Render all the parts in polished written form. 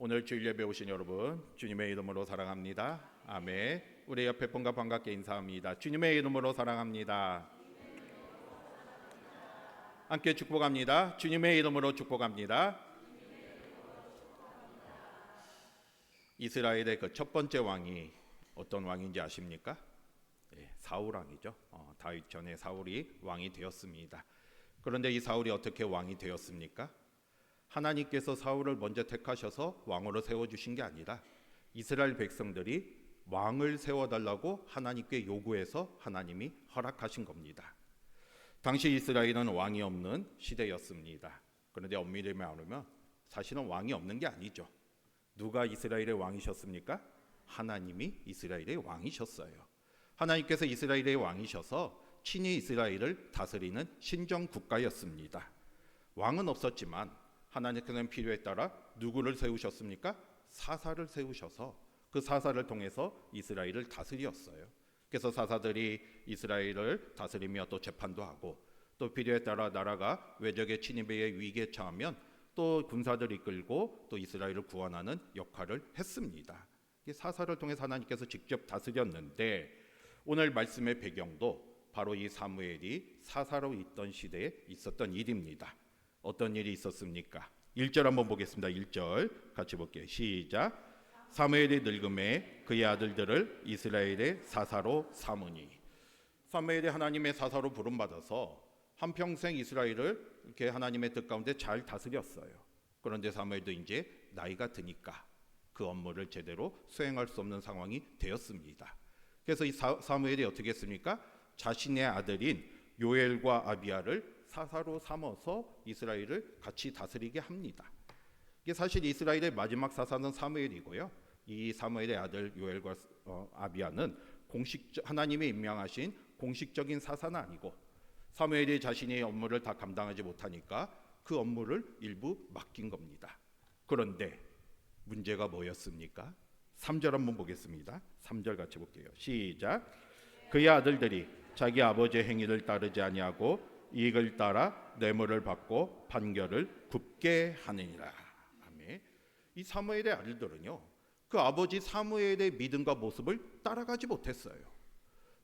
오늘 주일 예배 오신 여러분 주님의 이름으로 사랑합니다. 아멘. 우리 옆에 분과 반갑게 인사합니다. 주님의 이름으로 사랑합니다. 함께 축복합니다. 주님의 이름으로 축복합니다. 이스라엘의 그 첫 번째 왕이 어떤 왕인지 아십니까? 사울 왕이죠. 다윗 전에 사울이 왕이 되었습니다. 그런데 이 사울이 어떻게 왕이 되었습니까? 하나님께서 사울을 먼저 택하셔서 왕으로 세워주신 게 아니라 이스라엘 백성들이 왕을 세워달라고 하나님께 요구해서 하나님이 허락하신 겁니다. 당시 이스라엘은 왕이 없는 시대였습니다. 그런데 엄밀히 말하면 사실은 왕이 없는 게 아니죠. 누가 이스라엘의 왕이셨습니까? 하나님이 이스라엘의 왕이셨어요. 하나님께서 이스라엘의 왕이셔서 친히 이스라엘을 다스리는 신정 국가였습니다. 왕은 없었지만 하나님께서는 필요에 따라 누구를 세우셨습니까? 사사를 세우셔서 그 사사를 통해서 이스라엘을 다스렸어요. 그래서 사사들이 이스라엘을 다스리며 또 재판도 하고 또 필요에 따라 나라가 외적의 침입의 위기에 처하면 또 군사들을 이끌고 또 이스라엘을 구원하는 역할을 했습니다. 사사를 통해서 하나님께서 직접 다스렸는데 오늘 말씀의 배경도 바로 이 사무엘이 사사로 있던 시대에 있었던 일입니다. 어떤 일이 있었습니까? 1절 한번 보겠습니다. 1절 같이 볼게요. 시작. 사무엘이 늙음에 그의 아들들을 이스라엘의 사사로 삼으니. 사무엘이 하나님의 사사로 부름받아서 한평생 이스라엘을 이렇게 하나님의 뜻 가운데 잘 다스렸어요. 그런데 사무엘도 이제 나이가 드니까 그 업무를 제대로 수행할 수 없는 상황이 되었습니다. 그래서 이 사무엘이 어떻게 했습니까? 자신의 아들인 요엘과 아비야를 사사로 삼아서 이스라엘을 같이 다스리게 합니다. 이게 사실 이스라엘의 마지막 사사는 사무엘이고요. 이 사무엘의 아들 요엘과 아비야는 하나님이 임명하신 공식적인 사사는 아니고 사무엘이 자신의 업무를 다 감당하지 못하니까 그 업무를 일부 맡긴 겁니다. 그런데 문제가 뭐였습니까? 3절 한번 보겠습니다. 3절 같이 볼게요. 시작. 그의 아들들이 자기 아버지의 행위를 따르지 아니하고 이익을 따라 뇌물을 받고 판결을 굽게 하느니라. 아멘. 이 사무엘의 아들들은요, 그 아버지 사무엘의 믿음과 모습을 따라가지 못했어요.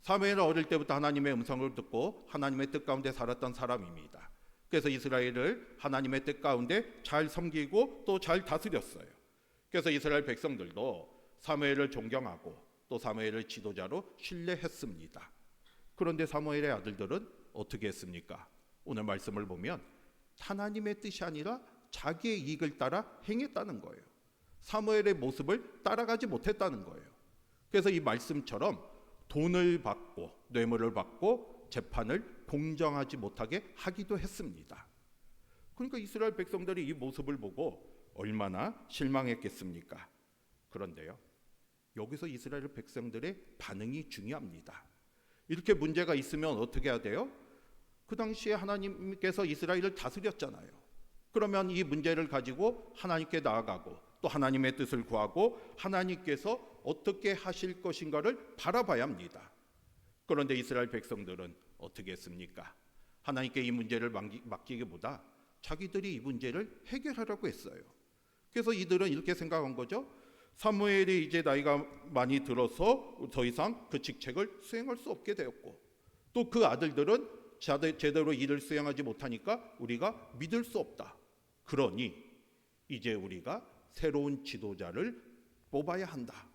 사무엘은 어릴 때부터 하나님의 음성을 듣고 하나님의 뜻 가운데 살았던 사람입니다. 그래서 이스라엘을 하나님의 뜻 가운데 잘 섬기고 또 잘 다스렸어요. 그래서 이스라엘 백성들도 사무엘을 존경하고 또 사무엘을 지도자로 신뢰했습니다. 그런데 사무엘의 아들들은 어떻게 했습니까? 오늘 말씀을 보면 하나님의 뜻이 아니라 자기의 이익을 따라 행했다는 거예요. 사무엘의 모습을 따라가지 못했다는 거예요. 그래서 이 말씀처럼 돈을 받고 뇌물을 받고 재판을 공정하지 못하게 하기도 했습니다. 그러니까 이스라엘 백성들이 이 모습을 보고 얼마나 실망했겠습니까? 그런데요, 여기서 이스라엘 백성들의 반응이 중요합니다. 이렇게 문제가 있으면 어떻게 해야 돼요? 그 당시에 하나님께서 이스라엘을 다스렸잖아요. 그러면 이 문제를 가지고 하나님께 나아가고 또 하나님의 뜻을 구하고 하나님께서 어떻게 하실 것인가를 바라봐야 합니다. 그런데 이스라엘 백성들은 어떻게 했습니까? 하나님께 이 문제를 맡기기보다 자기들이 이 문제를 해결하려고 했어요. 그래서 이들은 이렇게 생각한 거죠. 사무엘이 이제 나이가 많이 들어서 더 이상 그 직책을 수행할 수 없게 되었고 또 그 아들들은 제대로 일을 수행하지 못하니까 우리가 믿을 수 없다. 그러니 이제 우리가 새로운 지도자를 뽑아야 한다.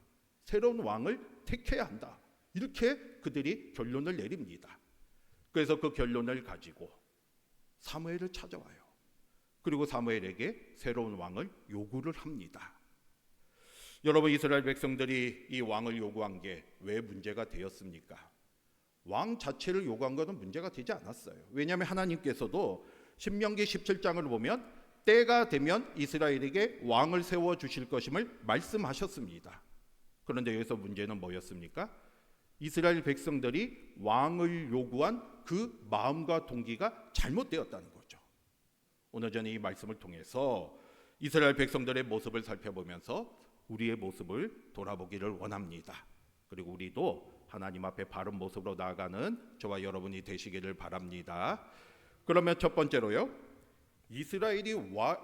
새로운 왕을 택해야 한다. 이렇게 그들이 결론을 내립니다. 그래서 그 결론을 가지고 사무엘을 찾아와요. 그리고 사무엘에게 새로운 왕을 요구를 합니다. 여러분, 이스라엘 백성들이 이 왕을 요구한 게 왜 문제가 되었습니까? 왕 자체를 요구한 것은 문제가 되지 않았어요. 왜냐하면 하나님께서도 신명기 17장을 보면 때가 되면 이스라엘에게 왕을 세워주실 것임을 말씀하셨습니다. 그런데 여기서 문제는 뭐였습니까? 이스라엘 백성들이 왕을 요구한 그 마음과 동기가 잘못되었다는 거죠. 오늘 저는 이 말씀을 통해서 이스라엘 백성들의 모습을 살펴보면서 우리의 모습을 돌아보기를 원합니다. 그리고 우리도 하나님 앞에 바른 모습으로 나아가는 저와 여러분이 되시기를 바랍니다. 그러면 첫 번째로요, 이스라엘이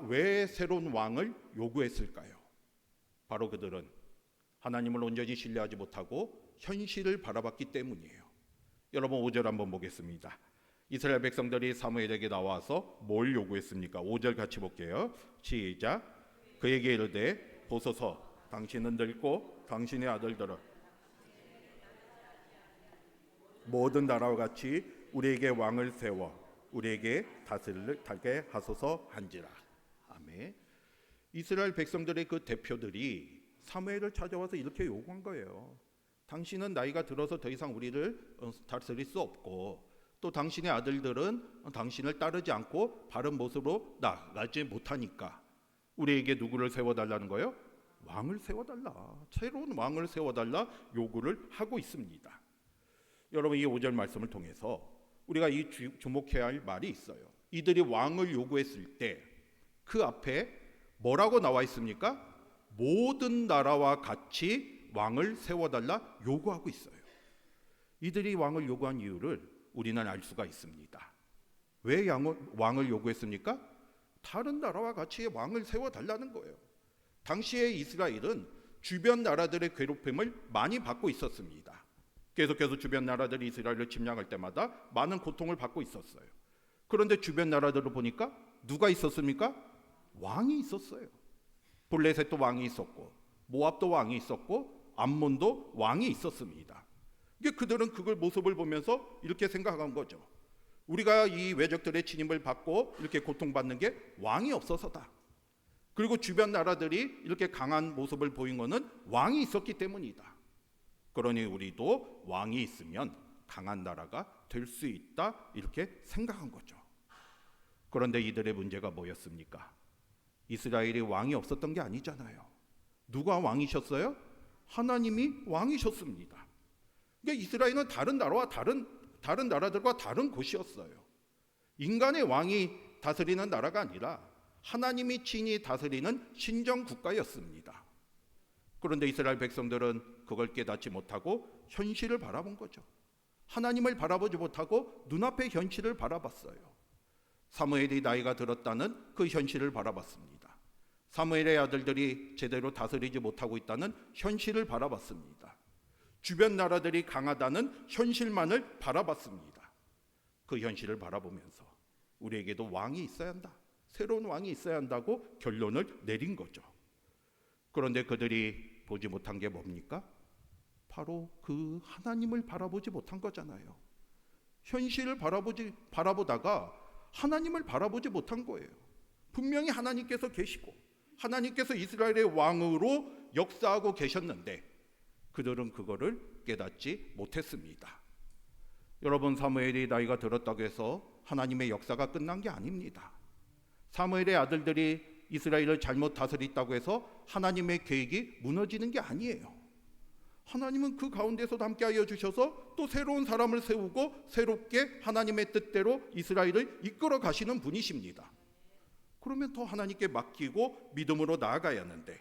왜 새로운 왕을 요구했을까요? 바로 그들은 하나님을 온전히 신뢰하지 못하고 현실을 바라봤기 때문이에요. 여러분 5절 한번 보겠습니다. 이스라엘 백성들이 사무엘에게 나와서 뭘 요구했습니까? 5절 같이 볼게요. 시작. 그에게 이르되 보소서 당신은 늙고 당신의 아들들은 모든 나라와 같이 우리에게 왕을 세워 우리에게 다스리게 하소서 한지라. 아멘. 이스라엘 백성들의 그 대표들이 사무엘을 찾아와서 이렇게 요구한 거예요. 당신은 나이가 들어서 더 이상 우리를 다스릴 수 없고 또 당신의 아들들은 당신을 따르지 않고 바른 모습으로 나가지 못하니까 우리에게 누구를 세워달라는 거예요? 왕을 세워달라. 새로운 왕을 세워달라 요구를 하고 있습니다. 여러분 이 5절 말씀을 통해서 우리가 이 주목해야 할 말이 있어요. 이들이 왕을 요구했을 때 그 앞에 뭐라고 나와 있습니까? 모든 나라와 같이 왕을 세워달라 요구하고 있어요. 이들이 왕을 요구한 이유를 우리는 알 수가 있습니다. 왜 왕을 요구했습니까? 다른 나라와 같이 왕을 세워달라는 거예요. 당시에 이스라엘은 주변 나라들의 괴롭힘을 많이 받고 있었습니다. 계속해서 주변 나라들이 이스라엘을 침략할 때마다 많은 고통을 받고 있었어요. 그런데 주변 나라들을 보니까 누가 있었습니까? 왕이 있었어요. 블레셋도 왕이 있었고 모압도 왕이 있었고 암몬도 왕이 있었습니다. 그들은 그걸 모습을 보면서 이렇게 생각한 거죠. 우리가 이 외적들의 침입을 받고 이렇게 고통받는 게 왕이 없어서다. 그리고 주변 나라들이 이렇게 강한 모습을 보인 것은 왕이 있었기 때문이다. 그러니 우리도 왕이 있으면 강한 나라가 될 수 있다 이렇게 생각한 거죠. 그런데 이들의 문제가 뭐였습니까? 이스라엘이 왕이 없었던 게 아니잖아요. 누가 왕이셨어요? 하나님이 왕이셨습니다. 그러니까 이스라엘은 다른 나라와 다른 나라들과 다른 곳이었어요. 인간의 왕이 다스리는 나라가 아니라 하나님이 친히 다스리는 신정 국가였습니다. 그런데 이스라엘 백성들은 그걸 깨닫지 못하고 현실을 바라본 거죠. 하나님을 바라보지 못하고 눈앞의 현실을 바라봤어요. 사무엘이 나이가 들었다는 그 현실을 바라봤습니다. 사무엘의 아들들이 제대로 다스리지 못하고 있다는 현실을 바라봤습니다. 주변 나라들이 강하다는 현실만을 바라봤습니다. 그 현실을 바라보면서 우리에게도 왕이 있어야 한다. 새로운 왕이 있어야 한다고 결론을 내린 거죠. 그런데 그들이 보지 못한 게 뭡니까? 바로 그 하나님을 바라보지 못한 거잖아요. 현실을 바라보다가 하나님을 바라보지 못한 거예요. 분명히 하나님께서 계시고 하나님께서 이스라엘의 왕으로 역사하고 계셨는데 그들은 그거를 깨닫지 못했습니다. 여러분 사무엘이 나이가 들었다고 해서 하나님의 역사가 끝난 게 아닙니다. 사무엘의 아들들이 이스라엘을 잘못 다스렸다고 해서 하나님의 계획이 무너지는 게 아니에요. 하나님은 그 가운데서도 함께하여 주셔서 또 새로운 사람을 세우고 새롭게 하나님의 뜻대로 이스라엘을 이끌어 가시는 분이십니다. 그러면 더 하나님께 맡기고 믿음으로 나아가야 하는데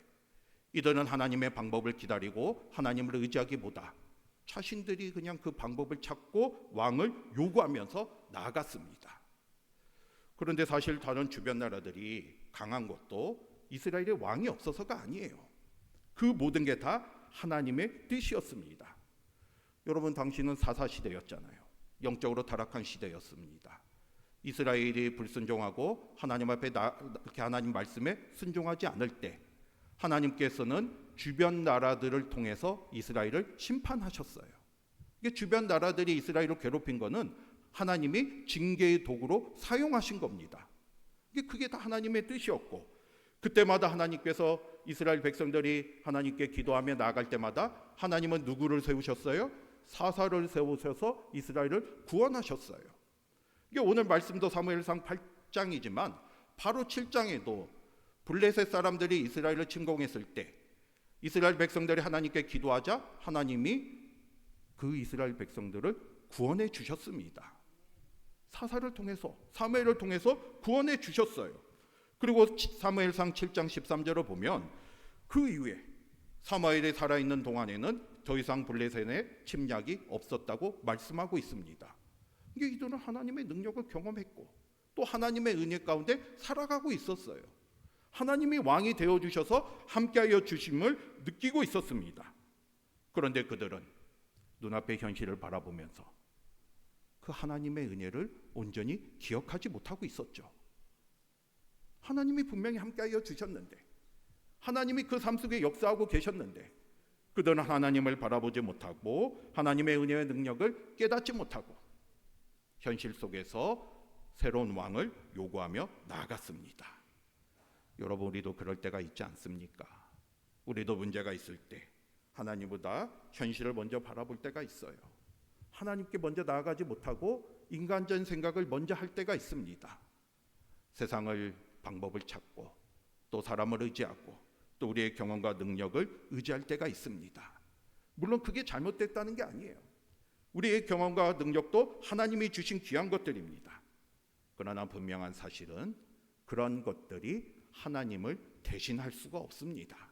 이들은 하나님의 방법을 기다리고 하나님을 의지하기보다 자신들이 그냥 그 방법을 찾고 왕을 요구하면서 나아갔습니다. 그런데 사실 다른 주변 나라들이 강한 것도 이스라엘의 왕이 없어서가 아니에요. 그 모든 게 다 하나님의 뜻이었습니다. 여러분 당시는 사사시대였잖아요. 영적으로 타락한 시대였습니다. 이스라엘이 불순종하고 하나님 앞에 이렇게 하나님 말씀에 순종하지 않을 때 하나님께서는 주변 나라들을 통해서 이스라엘을 심판하셨어요. 이게 주변 나라들이 이스라엘을 괴롭힌 거는 하나님이 징계의 도구로 사용하신 겁니다. 그게 다 하나님의 뜻이었고 그때마다 하나님께서 이스라엘 백성들이 하나님께 기도하며 나아갈 때마다 하나님은 누구를 세우셨어요? 사사를 세우셔서 이스라엘을 구원하셨어요. 이게 오늘 말씀도 사무엘상 8장이지만 바로 7장에도 블레셋 사람들이 이스라엘을 침공했을 때 이스라엘 백성들이 하나님께 기도하자 하나님이 그 이스라엘 백성들을 구원해 주셨습니다. 사사를 통해서 사무엘을 통해서 구원해 주셨어요. 그리고 사무엘상 7장 13절을 보면 그 이후에 사무엘이 살아있는 동안에는 더 이상 블레셋의 침략이 없었다고 말씀하고 있습니다. 이게 이들은 하나님의 능력을 경험했고 또 하나님의 은혜 가운데 살아가고 있었어요. 하나님이 왕이 되어주셔서 함께하여 주심을 느끼고 있었습니다. 그런데 그들은 눈앞의 현실을 바라보면서 그 하나님의 은혜를 온전히 기억하지 못하고 있었죠. 하나님이 분명히 함께하여 주셨는데, 하나님이 그 삶 속에 역사하고 계셨는데, 그들은 하나님을 바라보지 못하고 하나님의 은혜의 능력을 깨닫지 못하고 현실 속에서 새로운 왕을 요구하며 나아갔습니다. 여러분, 우리도 그럴 때가 있지 않습니까? 우리도 문제가 있을 때 하나님보다 현실을 먼저 바라볼 때가 있어요. 하나님께 먼저 나아가지 못하고 인간적인 생각을 먼저 할 때가 있습니다. 세상을 방법을 찾고 또 사람을 의지하고 또 우리의 경험과 능력을 의지할 때가 있습니다. 물론 그게 잘못됐다는 게 아니에요. 우리의 경험과 능력도 하나님이 주신 귀한 것들입니다. 그러나 분명한 사실은 그런 것들이 하나님을 대신할 수가 없습니다.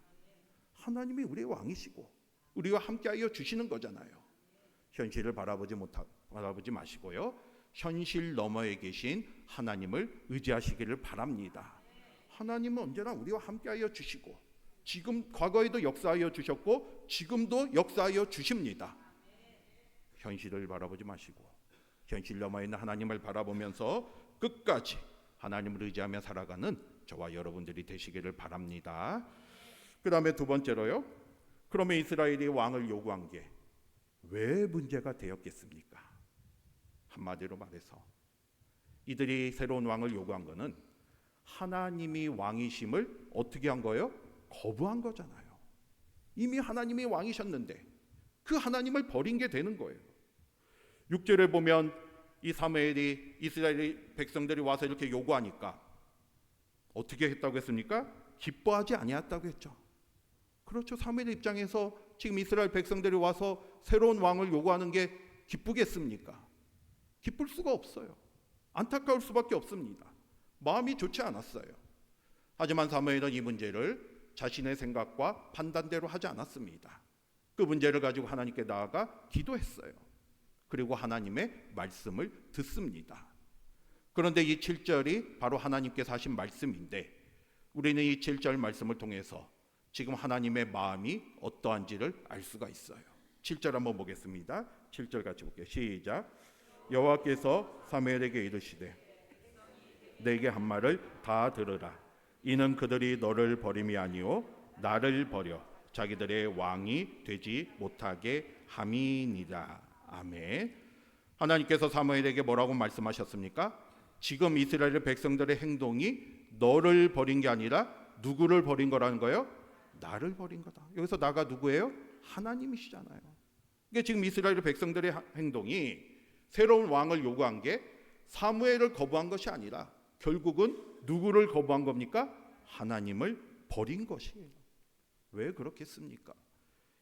하나님이 우리의 왕이시고 우리와 함께하여 주시는 거잖아요. 현실을 바라보지 마시고요, 현실 너머에 계신 하나님을 의지하시기를 바랍니다. 하나님은 언제나 우리와 함께하여 주시고 지금 과거에도 역사하여 주셨고 지금도 역사하여 주십니다. 현실을 바라보지 마시고 현실 너머에 있는 하나님을 바라보면서 끝까지 하나님을 의지하며 살아가는 저와 여러분들이 되시기를 바랍니다. 그 다음에 두 번째로요, 그러면 이스라엘이 왕을 요구한 게 왜 문제가 되었겠습니까? 한마디로 말해서 이들이 새로운 왕을 요구한 것은 하나님이 왕이심을 어떻게 한 거예요? 거부한 거잖아요. 이미 하나님이 왕이셨는데 그 하나님을 버린 게 되는 거예요. 6절에 보면 이 사무엘이 이스라엘 백성들이 와서 이렇게 요구하니까 어떻게 했다고 했습니까? 기뻐하지 아니했다고 했죠. 그렇죠. 사무엘 입장에서 지금 이스라엘 백성들이 와서 새로운 왕을 요구하는 게 기쁘겠습니까? 기쁠 수가 없어요. 안타까울 수밖에 없습니다. 마음이 좋지 않았어요. 하지만 사무엘은 이 문제를 자신의 생각과 판단대로 하지 않았습니다. 그 문제를 가지고 하나님께 나아가 기도했어요. 그리고 하나님의 말씀을 듣습니다. 그런데 이 7절이 바로 하나님께서 하신 말씀인데 우리는 이 7절 말씀을 통해서 지금 하나님의 마음이 어떠한지를 알 수가 있어요. 7절 한번 보겠습니다. 7절 같이 볼게요. 시작. 여호와께서 사무엘에게 이르시되 내게 한 말을 다 들으라. 이는 그들이 너를 버림이 아니요 나를 버려 자기들의 왕이 되지 못하게 함이니라. 아멘. 하나님께서 사무엘에게 뭐라고 말씀하셨습니까? 지금 이스라엘 백성들의 행동이 너를 버린 게 아니라 누구를 버린 거라는 거예요? 나를 버린 거다. 여기서 나가 누구예요? 하나님이시잖아요. 그러니까 지금 이스라엘 백성들의 행동이 새로운 왕을 요구한 게 사무엘을 거부한 것이 아니라 결국은 누구를 거부한 겁니까? 하나님을 버린 것이에요. 왜 그렇겠습니까?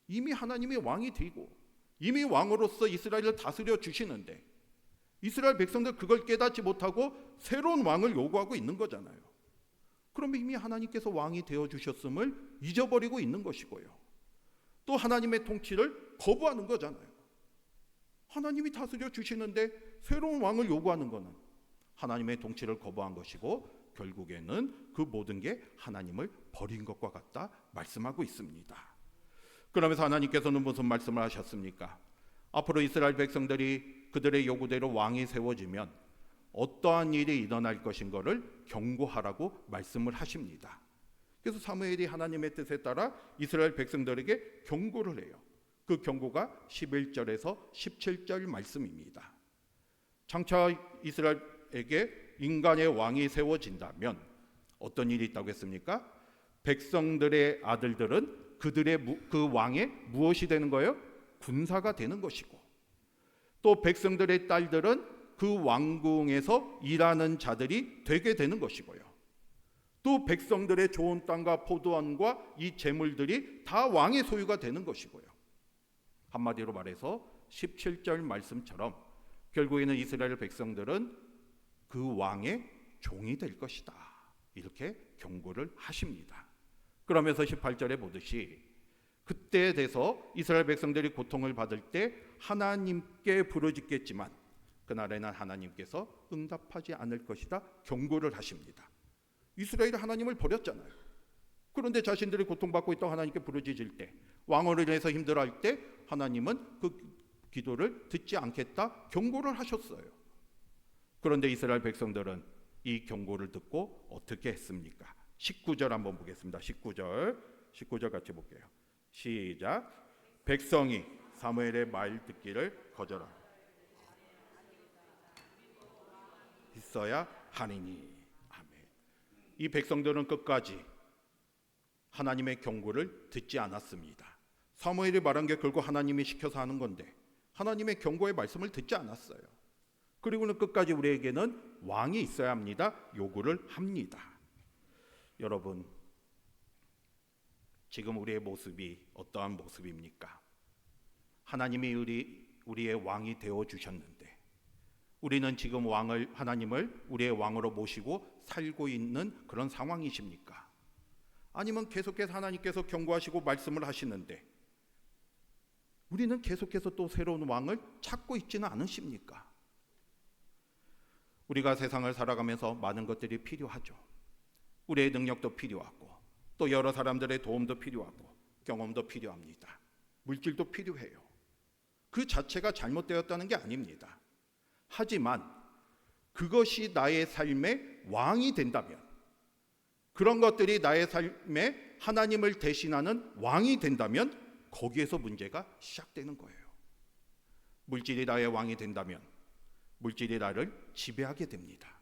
이미 하나님이 왕이 되고 이미 왕으로서 이스라엘을 다스려 주시는데 이스라엘 백성들 그걸 깨닫지 못하고 새로운 왕을 요구하고 있는 거잖아요. 그러면 이미 하나님께서 왕이 되어 주셨음을 잊어버리고 있는 것이고요. 또 하나님의 통치를 거부하는 거잖아요. 하나님이 다스려 주시는데 새로운 왕을 요구하는 것은 하나님의 통치를 거부한 것이고 결국에는 그 모든 게 하나님을 버린 것과 같다 말씀하고 있습니다. 그러면서 하나님께서는 무슨 말씀을 하셨습니까? 앞으로 이스라엘 백성들이 그들의 요구대로 왕이 세워지면 어떠한 일이 일어날 것인 것을 경고하라고 말씀을 하십니다. 그래서 사무엘이 하나님의 뜻에 따라 이스라엘 백성들에게 경고를 해요. 그 경고가 11절에서 17절 말씀입니다. 장차 이스라엘에게 인간의 왕이 세워진다면 어떤 일이 있다고 했습니까? 백성들의 아들들은 그들의 그 왕의 무엇이 되는 거예요? 군사가 되는 것이고 또 백성들의 딸들은 그 왕궁에서 일하는 자들이 되게 되는 것이고요. 또 백성들의 좋은 땅과 포도원과 이 재물들이 다 왕의 소유가 되는 것이고요. 한마디로 말해서 17절 말씀처럼 결국에는 이스라엘 백성들은 그 왕의 종이 될 것이다. 이렇게 경고를 하십니다. 그러면서 18절에 보듯이 그때에 대해서 이스라엘 백성들이 고통을 받을 때 하나님께 부르짖겠지만 그날에는 하나님께서 응답하지 않을 것이다 경고를 하십니다. 이스라엘이 하나님을 버렸잖아요. 그런데 자신들이 고통받고 있다고 하나님께 부르짖을 때, 왕으로 인해서 힘들어할 때 하나님은 그 기도를 듣지 않겠다 경고를 하셨어요. 그런데 이스라엘 백성들은 이 경고를 듣고 어떻게 했습니까? 19절 한번 보겠습니다. 19절 같이 볼게요. 시작. 백성이 사무엘의 말 듣기를 거절하고 있어야 하니니. 아멘. 이 백성들은 끝까지 하나님의 경고를 듣지 않았습니다. 사무엘이 말한 게 결국 하나님이 시켜서 하는 건데 하나님의 경고의 말씀을 듣지 않았어요. 그리고는 끝까지 우리에게는 왕이 있어야 합니다. 요구를 합니다. 여러분, 지금 우리의 모습이 어떠한 모습입니까? 하나님이 우리의 왕이 되어 주셨는데 우리는 지금 하나님을 우리의 왕으로 모시고 살고 있는 그런 상황이십니까? 아니면 계속해서 하나님께서 경고하시고 말씀을 하시는데 우리는 계속해서 또 새로운 왕을 찾고 있지는 않으십니까? 우리가 세상을 살아가면서 많은 것들이 필요하죠. 우리의 능력도 필요하고 또 여러 사람들의 도움도 필요하고 경험도 필요합니다. 물질도 필요해요. 그 자체가 잘못되었다는 게 아닙니다. 하지만 그것이 나의 삶의 왕이 된다면, 그런 것들이 나의 삶에 하나님을 대신하는 왕이 된다면 거기에서 문제가 시작되는 거예요. 물질이 나의 왕이 된다면 물질이 나를 지배하게 됩니다.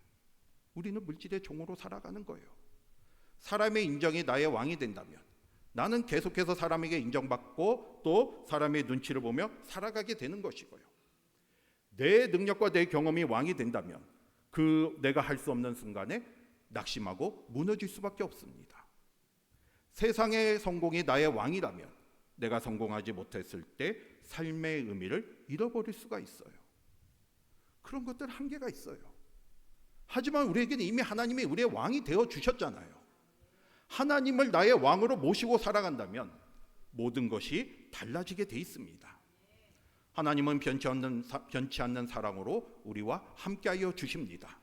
우리는 물질의 종으로 살아가는 거예요. 사람의 인정이 나의 왕이 된다면 나는 계속해서 사람에게 인정받고 또 사람의 눈치를 보며 살아가게 되는 것이고요. 내 능력과 내 경험이 왕이 된다면 내가 할 수 없는 순간에 낙심하고 무너질 수밖에 없습니다. 세상의 성공이 나의 왕이라면 내가 성공하지 못했을 때 삶의 의미를 잃어버릴 수가 있어요. 그런 것들 한계가 있어요. 하지만 우리에게는 이미 하나님이 우리의 왕이 되어 주셨잖아요. 하나님을 나의 왕으로 모시고 살아간다면 모든 것이 달라지게 돼 있습니다. 하나님은 변치 않는 사랑으로 우리와 함께하여 주십니다.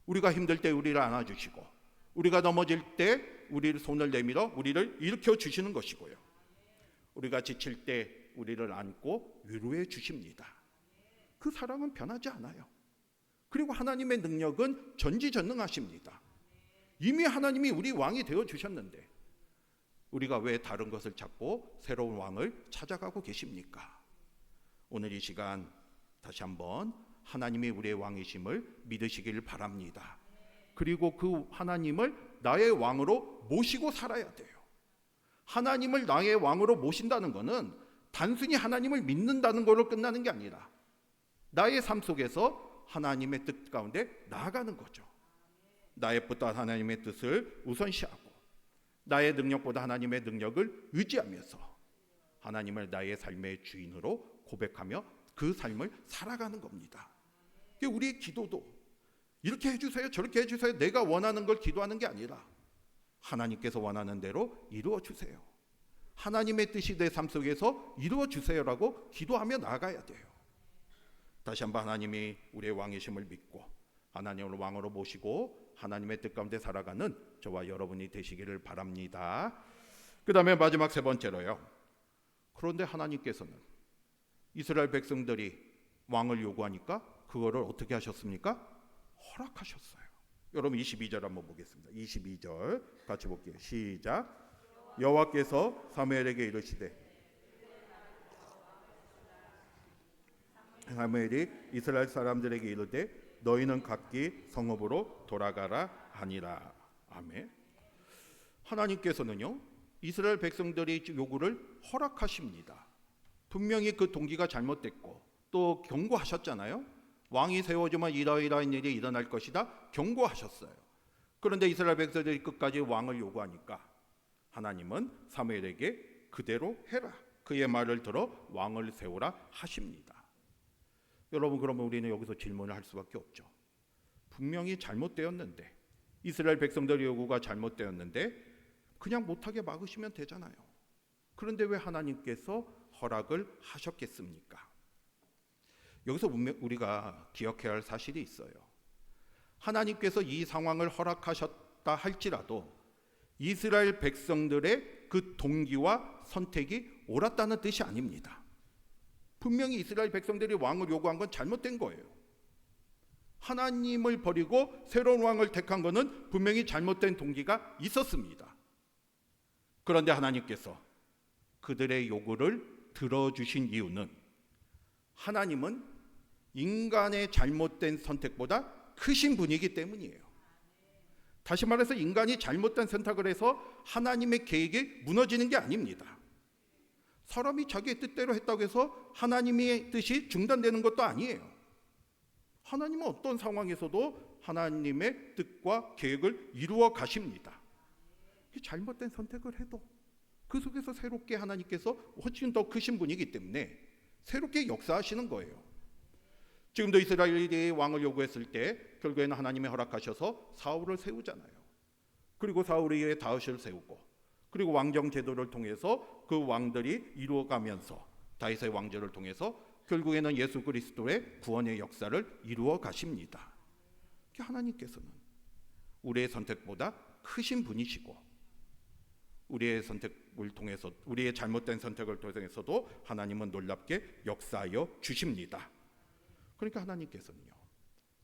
우리가 힘들 때 우리를 안아주시고 우리가 넘어질 때 우리를 손을 내밀어 우리를 일으켜 주시는 것이고요. 우리가 지칠 때 우리를 안고 위로해 주십니다. 그 사랑은 변하지 않아요. 그리고 하나님의 능력은 전지전능하십니다. 이미 하나님이 우리 왕이 되어 주셨는데 우리가 왜 다른 것을 찾고 새로운 왕을 찾아가고 계십니까? 오늘 이 시간 다시 한번 하나님이 우리의 왕이심을 믿으시길 바랍니다. 그리고 그 하나님을 나의 왕으로 모시고 살아야 돼요. 하나님을 나의 왕으로 모신다는 것은 단순히 하나님을 믿는다는 걸로 끝나는 게 아니라 나의 삶 속에서 하나님의 뜻 가운데 나아가는 거죠. 나의보다 하나님의 뜻을 우선시하고 나의 능력보다 하나님의 능력을 의지하면서 하나님을 나의 삶의 주인으로 고백하며 그 삶을 살아가는 겁니다. 우리의 기도도 이렇게 해주세요 저렇게 해주세요 내가 원하는 걸 기도하는 게 아니라 하나님께서 원하는 대로 이루어 주세요. 하나님의 뜻이 내 삶 속에서 이루어 주세요라고 기도하며 나아가야 돼요. 다시 한번 하나님이 우리의 왕이심을 믿고 하나님을 왕으로 모시고 하나님의 뜻 가운데 살아가는 저와 여러분이 되시기를 바랍니다. 그 다음에 마지막 세 번째로요. 그런데 하나님께서는 이스라엘 백성들이 왕을 요구하니까 그거를 어떻게 하셨습니까? 허락하셨어요. 여러분 22절 한번 보겠습니다. 22절 같이 볼게요. 시작. 여호와께서 사무엘에게 이르시되 사무엘이 이스라엘 사람들에게 이르되 너희는 각기 성읍으로 돌아가라 하니라. 아멘. 하나님께서는요 이스라엘 백성들의 요구를 허락하십니다. 분명히 그 동기가 잘못됐고 또 경고하셨잖아요. 왕이 세워지면 이러이러한 일이 일어날 것이다 경고하셨어요. 그런데 이스라엘 백성들이 끝까지 왕을 요구하니까 하나님은 사무엘에게 그대로 해라 그의 말을 들어 왕을 세우라 하십니다. 여러분 그러면 우리는 여기서 질문을 할 수밖에 없죠. 분명히 잘못되었는데 이스라엘 백성들의 요구가 잘못되었는데 그냥 못하게 막으시면 되잖아요. 그런데 왜 하나님께서 허락을 하셨겠습니까? 여기서 우리가 기억해야 할 사실이 있어요. 하나님께서 이 상황을 허락하셨다는 같다 할지라도 이스라엘 백성들의 그 동기와 선택이 옳았다는 뜻이 아닙니다. 분명히 이스라엘 백성들이 왕을 요구한 건 잘못된 거예요. 하나님을 버리고 새로운 왕을 택한 것은 분명히 잘못된 동기가 있었습니다. 그런데 하나님께서 그들의 요구를 들어주신 이유는 하나님은 인간의 잘못된 선택보다 크신 분이기 때문이에요. 다시 말해서 인간이 잘못된 선택을 해서 하나님의 계획이 무너지는 게 아닙니다. 사람이 자기의 뜻대로 했다고 해서 하나님의 뜻이 중단되는 것도 아니에요. 하나님은 어떤 상황에서도 하나님의 뜻과 계획을 이루어 가십니다. 잘못된 선택을 해도 그 속에서 새롭게 하나님께서 훨씬 더 크신 분이기 때문에 새롭게 역사하시는 거예요. 지금도 이스라엘이 왕을 요구했을 때 결국에는 하나님이 허락하셔서 사울을 세우잖아요. 그리고 사울이 다윗을 세우고, 그리고 왕정 제도를 통해서 그 왕들이 이루어가면서 다윗의 왕조를 통해서 결국에는 예수 그리스도의 구원의 역사를 이루어 가십니다. 하나님께서는 우리의 선택보다 크신 분이시고, 우리의 선택을 통해서, 우리의 잘못된 선택을 통해서도 하나님은 놀랍게 역사하여 주십니다. 그러니까 하나님께서는요,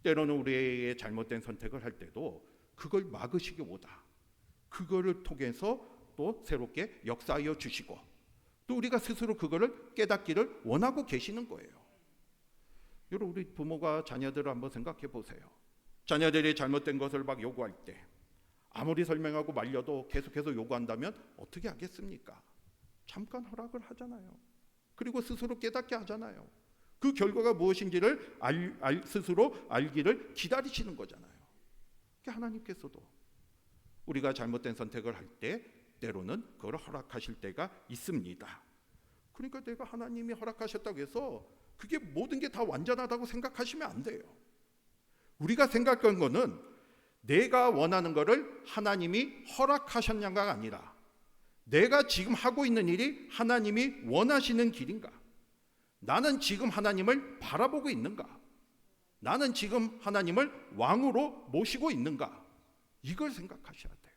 때로는 우리의 잘못된 선택을 할 때도 그걸 막으시기보다 그거를 통해서 또 새롭게 역사하여 주시고, 또 우리가 스스로 그거를 깨닫기를 원하고 계시는 거예요. 여러분, 우리 부모가 자녀들을 한번 생각해 보세요. 자녀들이 잘못된 것을 막 요구할 때 아무리 설명하고 말려도 계속해서 요구한다면 어떻게 하겠습니까? 잠깐 허락을 하잖아요. 그리고 스스로 깨닫게 하잖아요. 그 결과가 무엇인지를 스스로 알기를 기다리시는 거잖아요. 하나님께서도 우리가 잘못된 선택을 할 때 때로는 그걸 허락하실 때가 있습니다. 그러니까 내가 하나님이 허락하셨다고 해서 그게 모든 게 다 완전하다고 생각하시면 안 돼요. 우리가 생각한 거는 내가 원하는 거를 하나님이 허락하셨냐가 아니라 내가 지금 하고 있는 일이 하나님이 원하시는 길인가? 나는 지금 하나님을 바라보고 있는가? 나는 지금 하나님을 왕으로 모시고 있는가? 이걸 생각하셔야 돼요.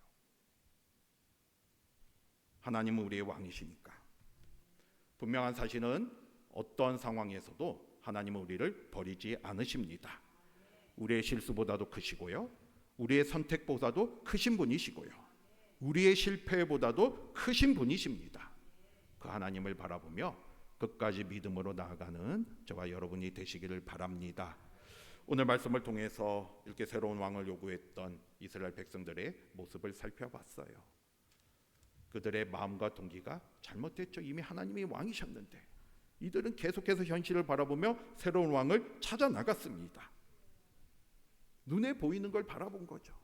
하나님은 우리의 왕이시니까. 분명한 사실은 어떤 상황에서도 하나님은 우리를 버리지 않으십니다. 우리의 실수보다도 크시고요, 우리의 선택보다도 크신 분이시고요, 우리의 실패보다도 크신 분이십니다. 그 하나님을 바라보며 끝까지 믿음으로 나아가는 저와 여러분이 되시기를 바랍니다. 오늘 말씀을 통해서 이렇게 새로운 왕을 요구했던 이스라엘 백성들의 모습을 살펴봤어요. 그들의 마음과 동기가 잘못됐죠. 이미 하나님이 왕이셨는데 이들은 계속해서 현실을 바라보며 새로운 왕을 찾아 나갔습니다. 눈에 보이는 걸 바라본 거죠.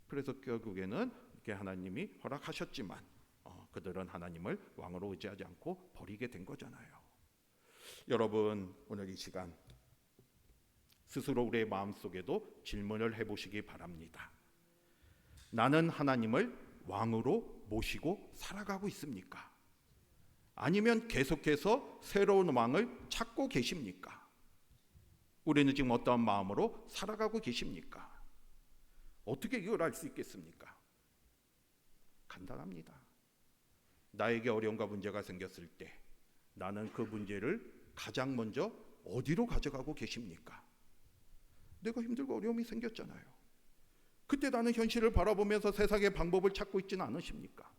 그래서 결국에는 이렇게 하나님이 허락하셨지만 그들은 하나님을 왕으로 의지하지 않고 버리게 된 거잖아요. 여러분, 오늘 이 시간 스스로 우리의 마음속에도 질문을 해보시기 바랍니다. 나는 하나님을 왕으로 모시고 살아가고 있습니까? 아니면 계속해서 새로운 왕을 찾고 계십니까? 우리는 지금 어떠한 마음으로 살아가고 계십니까? 어떻게 이걸 알 수 있겠습니까? 간단합니다. 나에게 어려움과 문제가 생겼을 때 나는 그 문제를 가장 먼저 어디로 가져가고 계십니까? 내가 힘들고 어려움이 생겼잖아요. 그때 나는 현실을 바라보면서 세상의 방법을 찾고 있지는 않으십니까?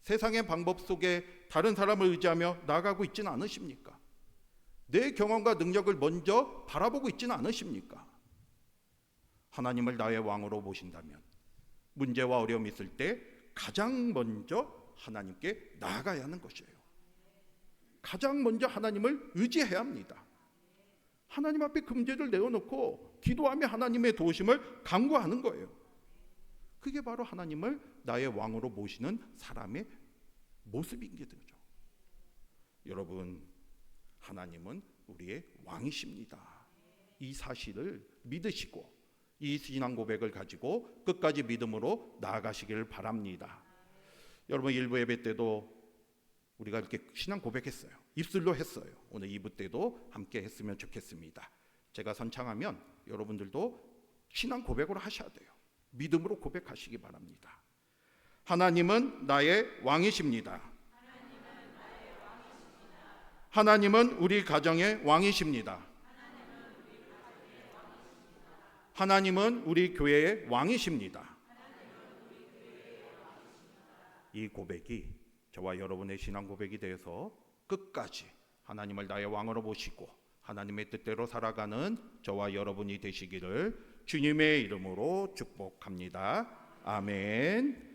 세상의 방법 속에 다른 사람을 의지하며 나아가고 있지는 않으십니까? 내 경험과 능력을 먼저 바라보고 있지는 않으십니까? 하나님을 나의 왕으로 모신다면 문제와 어려움이 있을 때 가장 먼저 하나님께 나아가야 하는 것이에요. 가장 먼저 하나님을 의지해야 합니다. 하나님 앞에 그 문제를 내어놓고 기도하며 하나님의 도우심을 간구하는 거예요. 그게 바로 하나님을 나의 왕으로 모시는 사람의 모습인 게 되죠. 여러분, 하나님은 우리의 왕이십니다. 이 사실을 믿으시고 이 신앙 고백을 가지고 끝까지 믿음으로 나아가시기를 바랍니다. 여러분, 1부 예배 때도 우리가 이렇게 신앙 고백했어요. 입술로 했어요. 오늘 2부 때도 함께 했으면 좋겠습니다. 제가 선창하면 여러분들도 신앙 고백으로 하셔야 돼요. 믿음으로 고백하시기 바랍니다. 하나님은 나의 왕이십니다. 하나님은 우리 가정의 왕이십니다. 하나님은 우리 교회의 왕이십니다. 이 고백이 저와 여러분의 신앙 고백이 되어서 끝까지 하나님을 나의 왕으로 모시고 하나님의 뜻대로 살아가는 저와 여러분이 되시기를 주님의 이름으로 축복합니다. 아멘.